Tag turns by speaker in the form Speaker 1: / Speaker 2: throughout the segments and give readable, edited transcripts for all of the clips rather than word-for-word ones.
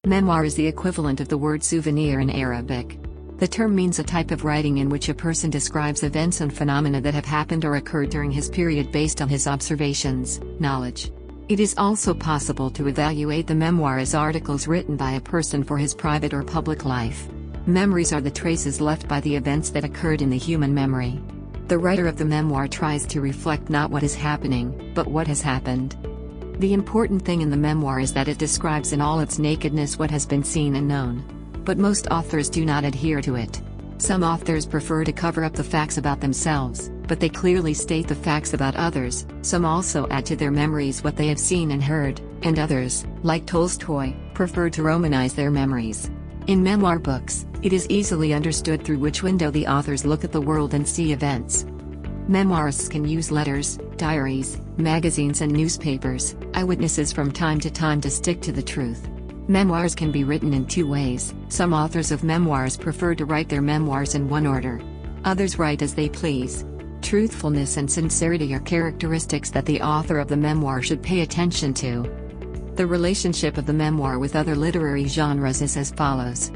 Speaker 1: Memoir is the equivalent of the word souvenir in Arabic. The term means a type of writing in which a person describes events and phenomena that have happened or occurred during his period based on his observations, knowledge. It is also possible to evaluate the memoir as articles written by a person for his private or public life. Memories are the traces left by the events that occurred in the human memory. The writer of the memoir tries to reflect not what is happening, but what has happened. The important thing in the memoir is that it describes in all its nakedness what has been seen and known. But most authors do not adhere to it. Some authors prefer to cover up the facts about themselves, but they clearly state the facts about others. Some also add to their memories what they have seen and heard, and others, like Tolstoy, prefer to romanize their memories. In memoir books, it is easily understood through which window the authors look at the world and see events. Memoirists can use letters, diaries, magazines and newspapers, eyewitnesses from time to stick to the truth. Memoirs can be written in two ways. Some authors of memoirs prefer to write their memoirs in one order. Others write as they please. Truthfulness and sincerity are characteristics that the author of the memoir should pay attention to. The relationship of the memoir with other literary genres is as follows.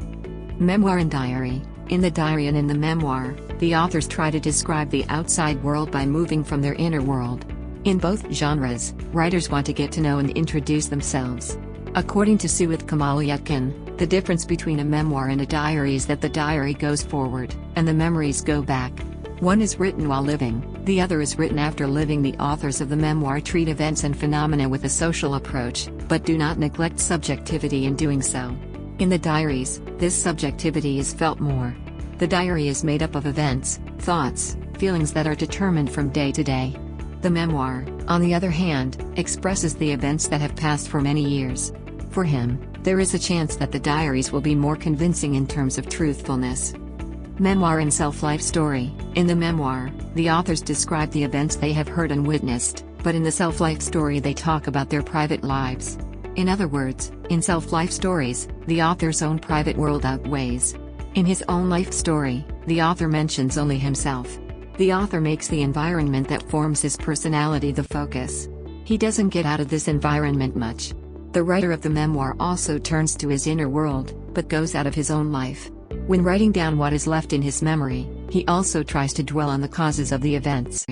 Speaker 1: Memoir and diary. In the diary and in the memoir, the authors try to describe the outside world by moving from their inner world. In both genres, writers want to get to know and introduce themselves. According to Suith Kamalyatkin, the difference between a memoir and a diary is that the diary goes forward, and the memories go back. One is written while living, the other is written after living. The authors of the memoir treat events and phenomena with a social approach, but do not neglect subjectivity in doing so. In the diaries, this subjectivity is felt more. The diary is made up of events, thoughts, feelings that are determined from day to day. The memoir, on the other hand, expresses the events that have passed for many years. For him, there is a chance that the diaries will be more convincing in terms of truthfulness. Memoir and self-life story. In the memoir, the authors describe the events they have heard and witnessed, but in the self-life story they talk about their private lives. In other words, in self-life stories, the author's own private world outweighs. In his own life story, the author mentions only himself. The author makes the environment that forms his personality the focus. He doesn't get out of this environment much. The writer of the memoir also turns to his inner world, but goes out of his own life. When writing down what is left in his memory, he also tries to dwell on the causes of the events.